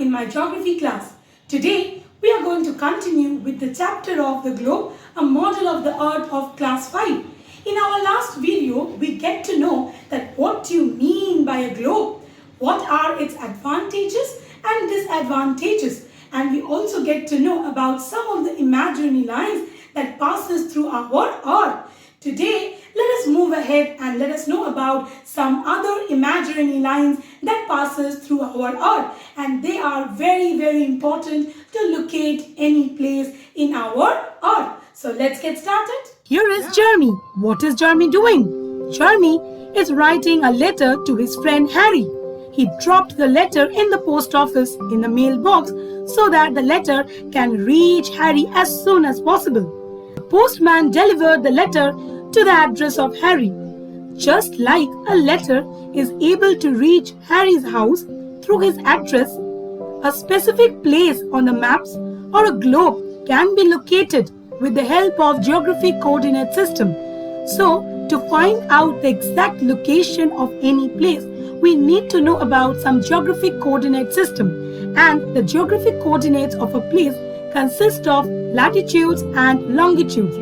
in my geography class. Today, we are going to continue with the chapter of the globe, a model of the earth of class 5. In our last video, we get to know that what do you mean by a globe? What are its advantages and disadvantages? And we also get to know about some of the imaginary lines that passes through our earth. Today, let us move ahead and let us know about some other imaginary lines that passes through our earth, and they are very important to locate any place in our earth. So let's get started. Here is Jeremy. What is Jeremy doing? Jeremy is writing a letter to his friend Harry. He dropped the letter in the post office in the mailbox so that the letter can reach Harry as soon as possible. The postman delivered the letter to the address of Harry. Just like a letter is able to reach Harry's house through his address, a specific place on the maps or a globe can be located with the help of geographic coordinate system. So, to find out the exact location of any place, we need to know about some geographic coordinate system. And the geographic coordinates of a place consist of latitudes and longitudes.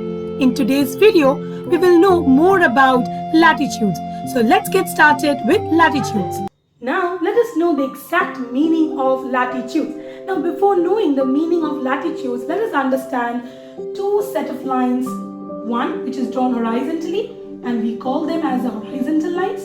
In today's video, we will know more about latitudes. So let's get started with latitudes. Now, let us know the exact meaning of latitudes. Now, before knowing the meaning of latitudes, let us understand two set of lines. One which is drawn horizontally, and we call them as the horizontal lines,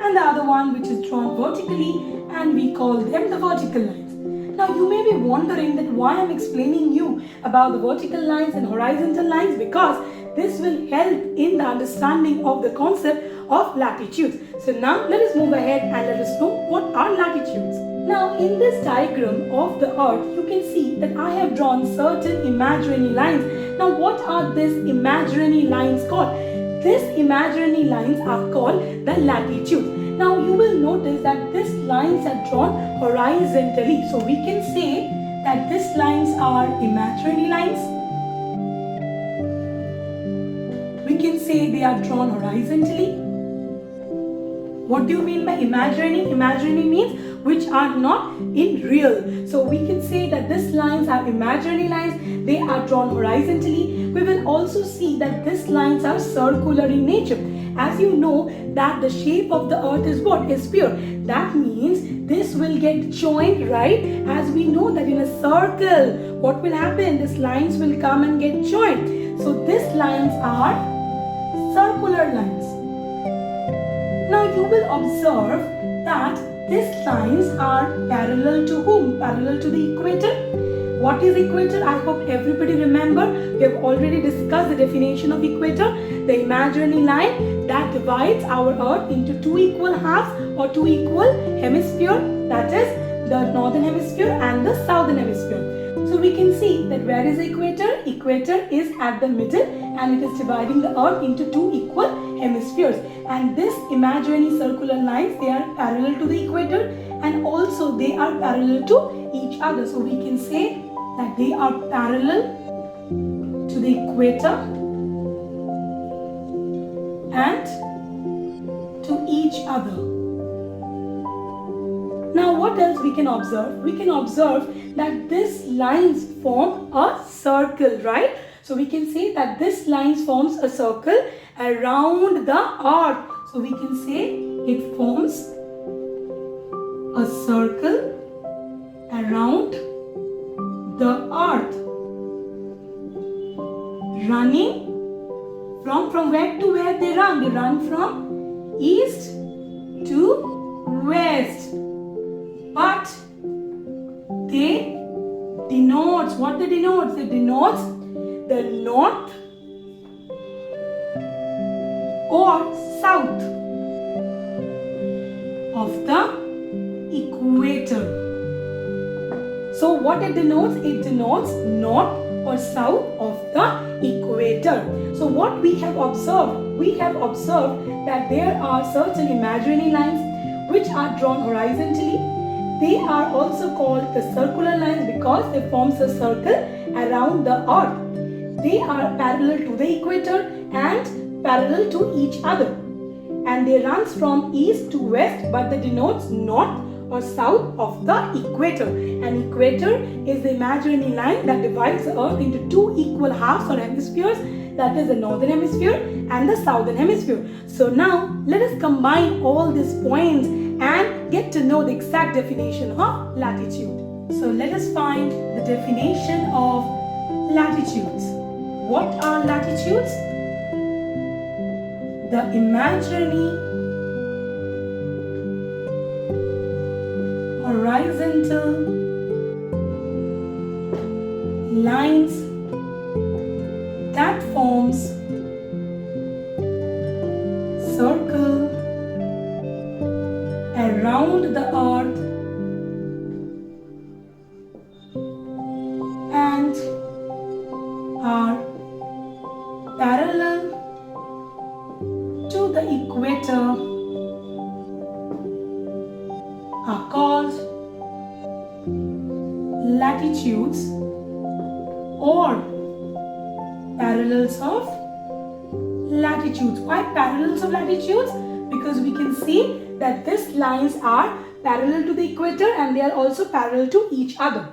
and the other one which is drawn vertically, and we call them the vertical lines. Now, you may be wondering that why I'm explaining you about the vertical lines and horizontal lines, because this will help in the understanding of the concept of latitudes. So now let us move ahead and let us know what are latitudes. Now, in this diagram of the earth, you can see that I have drawn certain imaginary lines. Now, what are these imaginary lines called? These imaginary lines are called the latitudes. Now, you will notice that these lines are drawn horizontally. So we can say that these lines are imaginary lines. We can say they are drawn horizontally. What do you mean by imaginary? Imaginary means which are not in real. So we can say that these lines are imaginary lines. They are drawn horizontally. We will also see that these lines are circular in nature. As you know that the shape of the earth is what? A sphere. That means this will get joined, right? As we know that in a circle, what will happen? These lines will come and get joined. So these lines are circular lines. Now you will observe that these lines are parallel to whom? Parallel to the equator. What is equator? I hope everybody remember. We have already discussed the definition of equator. The imaginary line that divides our earth into two equal halves or two equal hemispheres. That is the northern hemisphere and the southern hemisphere. So we can see that where is the equator? Equator is at the middle and it is dividing the earth into two equal hemispheres. And this imaginary circular lines, they are parallel to the equator and also they are parallel to each other. So we can say that they are parallel to the equator and to each other. Now what else we can observe? We can observe that these lines form a circle, right? So we can say that this lines forms a circle around the earth. So we can say it forms a circle around the earth, running from where to where they run. They run from east to west. But they denotes, what they denotes? They denotes the north or south of the equator. So what it denotes? It denotes north or south of the equator. So what we have observed? We have observed that there are certain imaginary lines which are drawn horizontally. They are also called the circular lines because they forms a circle around the earth. They are parallel to the equator and parallel to each other. And they runs from east to west, but they denotes north or south of the equator. An equator is the imaginary line that divides the earth into two equal halves or hemispheres, that is the northern hemisphere and the southern hemisphere. So now let us combine all these points and get to know the exact definition of latitude. So let us find the definition of latitudes. What are latitudes? The imaginary horizontal lines that forms circle around the earth and are parallel to the equator are called latitudes or parallels of latitudes. Why parallels of latitudes? Because we can see that these lines are parallel to the equator and they are also parallel to each other.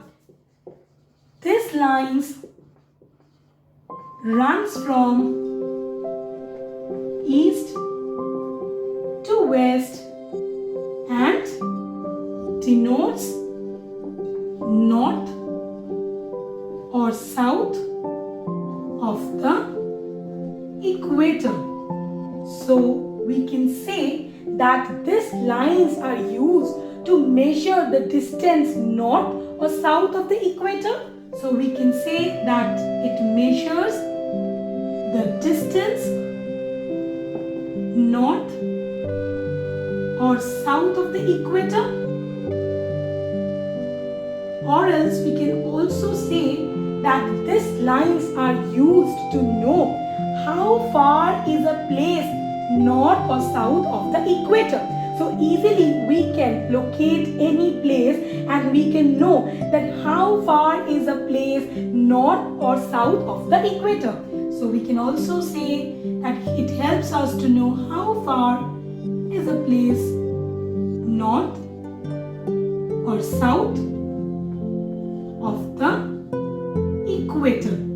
These lines runs from east to west and denotes north or south of the equator. So we can say that these lines are used to measure the distance north or south of the equator. So we can say that it measures the distance north or south of the equator. Or else we can also say that these lines are used to know how far is a place north or south of the equator. So easily we can locate any place and we can know that how far is a place north or south of the equator. So we can also say that it helps us to know how far is a place north or south of the equator.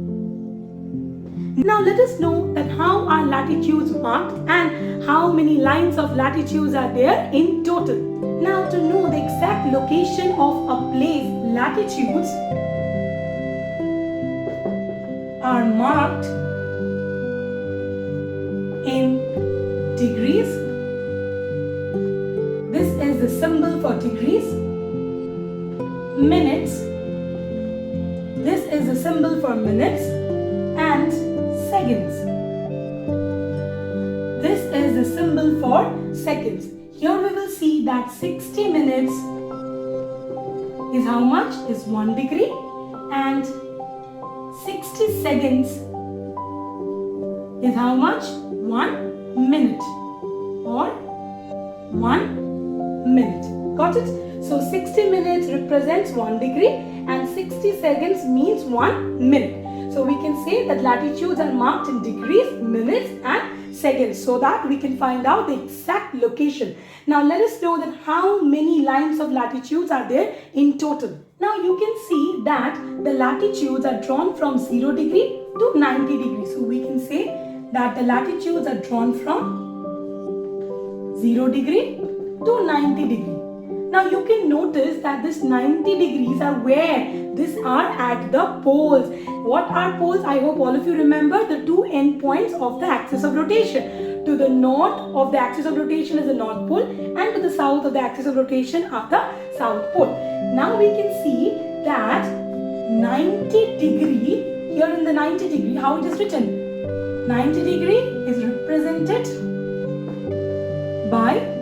Now let us know that how are latitudes marked and how many lines of latitudes are there in total. Now to know the exact location of a place, latitudes are marked in degrees. This is the symbol for degrees. Minutes. This is the symbol for minutes. And seconds. This is the symbol for seconds. Here we will see that 60 minutes is how much? Is 1 degree. And 60 seconds is how much? 1 minute. Or 1 minute. Got it? So 60 minutes represents 1 degree and 60 seconds means 1 minute. So we can say that latitudes are marked in degrees, minutes and seconds so that we can find out the exact location. Now let us know that how many lines of latitudes are there in total. Now you can see that the latitudes are drawn from 0 degree to 90 degrees. So we can say that the latitudes are drawn from 0 degree to 90 degree. Now you can notice that this 90 degrees are where these are at the poles. What are poles? I hope all of you remember the two end points of the axis of rotation. To the north of the axis of rotation is the north pole and to the south of the axis of rotation are the south pole. Now we can see that 90 degree, here in the 90 degree, how it is written? 90 degree is represented by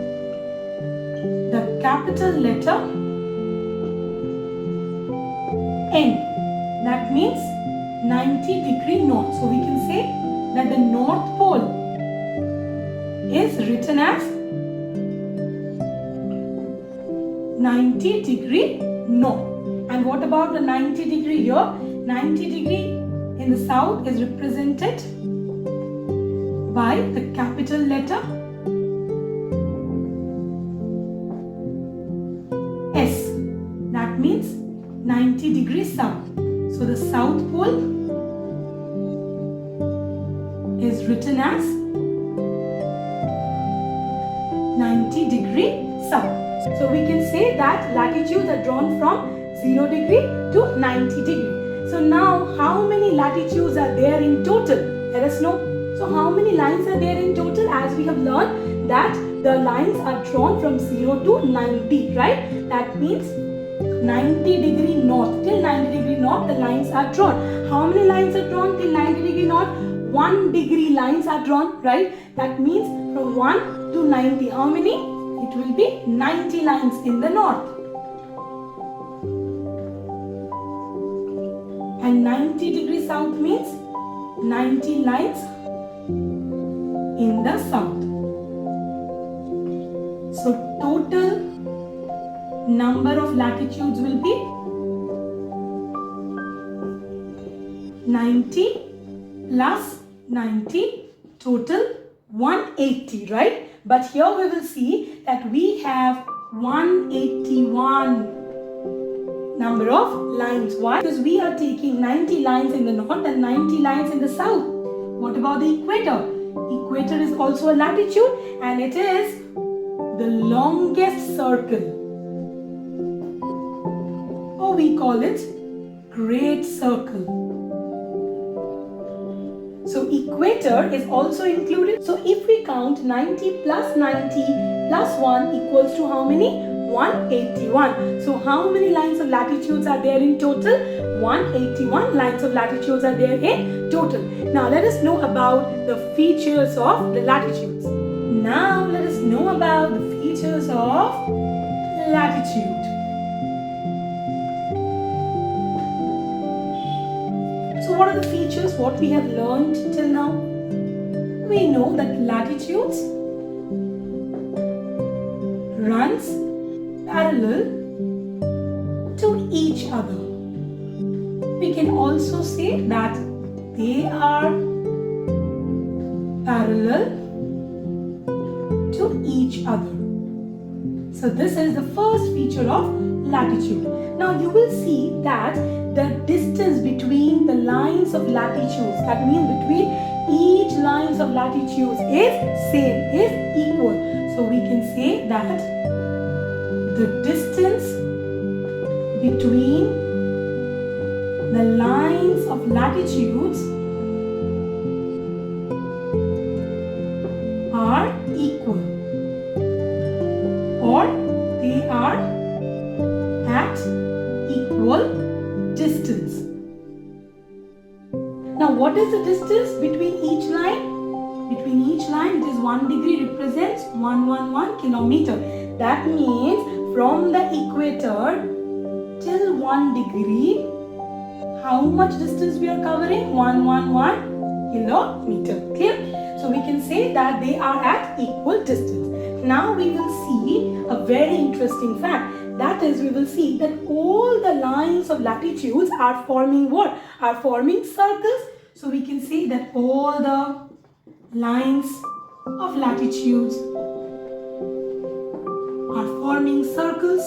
the capital letter N. That means 90 degree north. So we can say that the north pole is written as 90 degree north. And what about the 90 degree here? 90 degree in the south is represented by the capital letter 90 degrees south. So the south pole is written as 90 degree south. So we can say that latitudes are drawn from 0 degree to 90 degree. So now how many latitudes are there in total? Let us know. So how many lines are there in total? As we have learned that the lines are drawn from 0 to 90, right? That means 90 degree north. Till 90 degree north the lines are drawn. How many lines are drawn till 90 degree north? 1 degree lines are drawn, right? That means from 1 to 90. How many? It will be 90 lines in the north. And 90 degree south means 90 lines in the south. So total number of latitudes will be 90 plus 90, total 180, right? But here we will see that we have 181 number of lines. Why? Because we are taking 90 lines in the north and 90 lines in the south. What about the equator? Equator is also a latitude and it is the longest circle. Or we call it Great Circle. So equator is also included. So if we count 90 plus 90 plus 1 equals to how many? 181. So how many lines of latitudes are there in total? 181 lines of latitudes are there in total. Now let us know about the features of the latitudes. Now let us know about the features of latitude. So what are the features, what we have learned till now? We know that latitudes runs parallel to each other. We can also say that they are parallel to each other. So this is the first feature of latitude. Now you will see that the distance between the lines of latitudes, that means between each lines of latitudes is same, is equal. So we can say that the distance between the lines of latitudes are equal, or they are at equal distance. Now what is the distance between each line? Between each line it is 1 degree represents 111 kilometer. That means from the equator till 1 degree, how much distance we are covering? 111 kilometer. Clear? So we can say that they are at equal distance. Now we will see a very interesting fact. That is, we will see that all the lines of latitudes are forming what? Are forming circles. So we can say that all the lines of latitudes are forming circles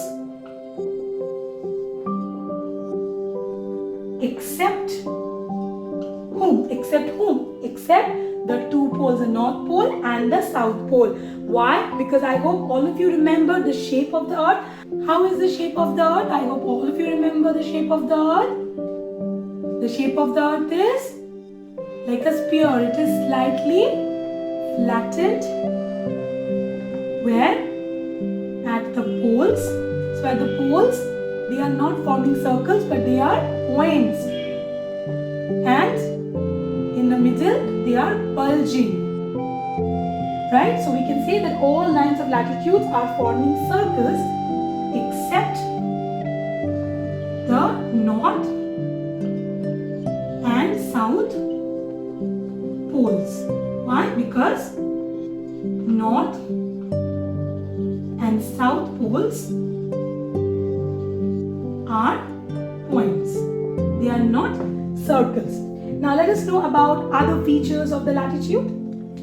except whom? Except whom? Except the two poles, the North Pole and the South Pole. Why? Because I hope all of you remember the shape of the earth. How is the shape of the earth? I hope all of you remember the shape of the earth. The shape of the earth is like a sphere. It is slightly flattened. Where? At the poles. So at the poles, they are not forming circles, but they are points. And in the middle, they are bulging. Right? So we can say that all lines of latitudes are forming circles except the North and South poles. Why? Because North and South poles are points. They are not circles. Now let us know about other features of the latitude.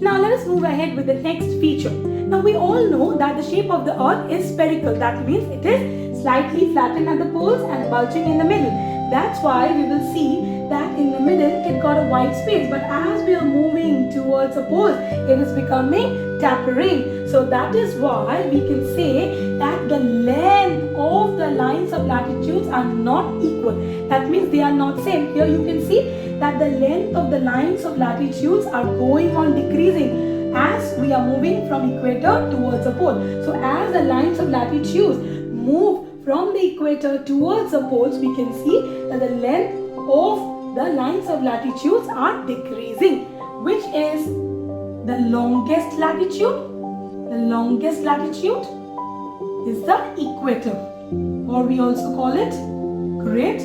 Now let us move ahead with the next feature. Now we all know that the shape of the earth is spherical. That means it is slightly flattened at the poles and bulging in the middle. That's why we will see that in the middle it got a white space, but as we are moving towards the poles, it is becoming tapering. So that is why we can say that the length of the lines of latitudes are not equal. That means they are not same. Here you can see that the length of the lines of latitudes are going on decreasing as we are moving from equator towards the pole. So as the lines of latitudes move from the equator towards the poles, we can see that the length of the lines of latitudes are decreasing, which is the longest latitude. The longest latitude is the equator, or we also call it great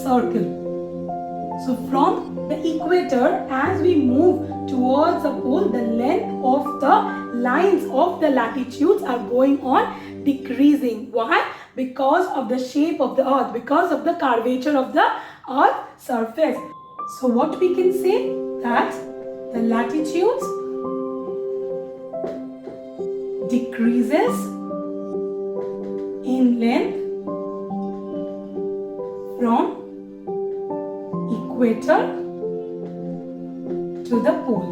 circle. So from the equator, as we move towards the pole, the length of the lines of the latitudes are going on decreasing. Why? Because of the shape of the earth, because of the curvature of the earth surface. So what we can say, that the latitudes decreases in length from equator to the pole.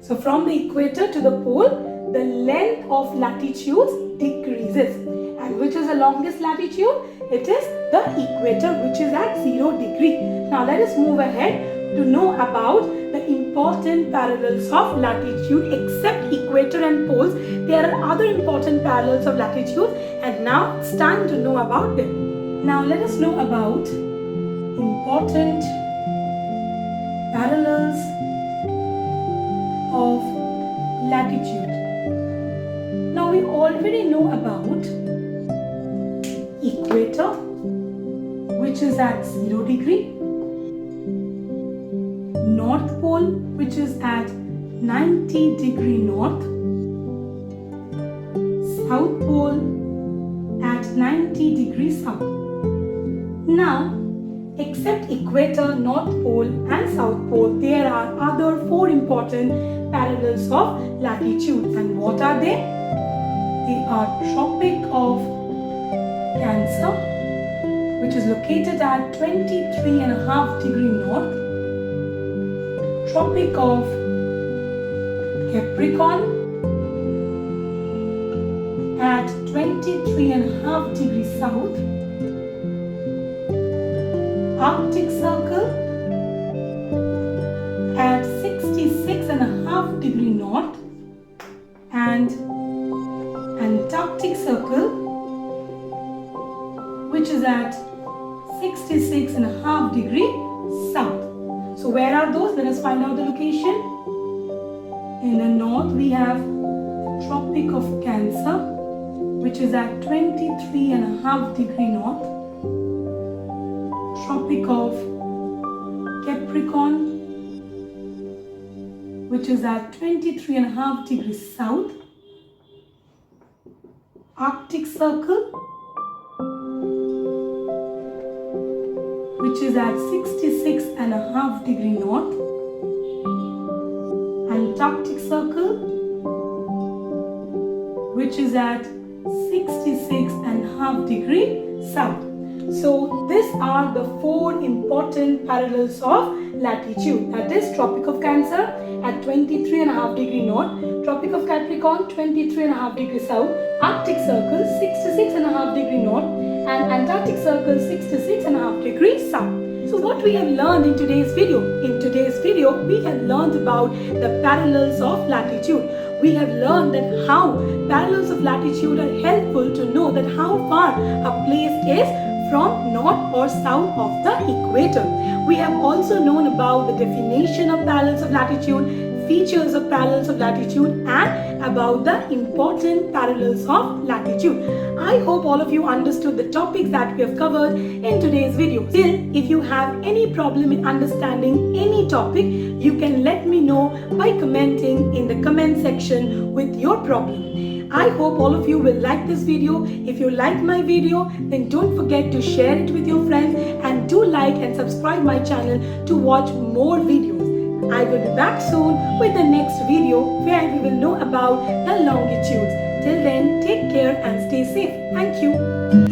So from the equator to the pole, the length of latitudes decreases. And which is the longest latitude? It is the equator, which is at 0 degree. Now let us move ahead to know about the important parallels of latitude. Except equator and poles, there are other important parallels of latitude, and now it's time to know about them. Now let us know about important parallels of latitude. Now we already know about equator, which is at 0 degree, North Pole, which is at 90 degree north, South Pole at 90 degrees south. Now, except equator, North Pole and South Pole, there are other 4 important parallels of latitude. And what are they? They are Tropic of Cancer, which is located at 23.5 degree north, Tropic of Capricorn at 23.5 degrees south, Arctic Circle at 66.5 degree north, and Antarctic Circle, which is at 66.5 degree south. So where are those? Let us find out the location. In the north we have the Tropic of Cancer, which is at 23.5 degree north, Tropic of Capricorn, which is at 23.5 degrees south, Arctic Circle, which is at 66.5 degree north, Antarctic Circle, which is at 66.5 degree south. So these are the 4 important parallels of latitude. That is Tropic of Cancer at 23.5 degree north, Tropic of Capricorn 23.5 degree south, Arctic Circle 66.5 degree north, and Antarctic Circle 66.5 degrees south. So what we have learned in today's video? In today's video, we have learned about the parallels of latitude. We have learned that how parallels of latitude are helpful to know that how far a place is from north or south of the equator. We have also known about the definition of parallels of latitude, features of parallels of latitude, and about the important parallels of latitude. I hope all of you understood the topics that we have covered in today's video. Still, if you have any problem in understanding any topic, you can let me know by commenting in the comment section with your problem. I hope all of you will like this video. If you like my video, then don't forget to share it with your friends, and do like and subscribe my channel to watch more videos. I will be back soon with the next video where we will know about the longitudes. Till then, take care and stay safe. Thank you.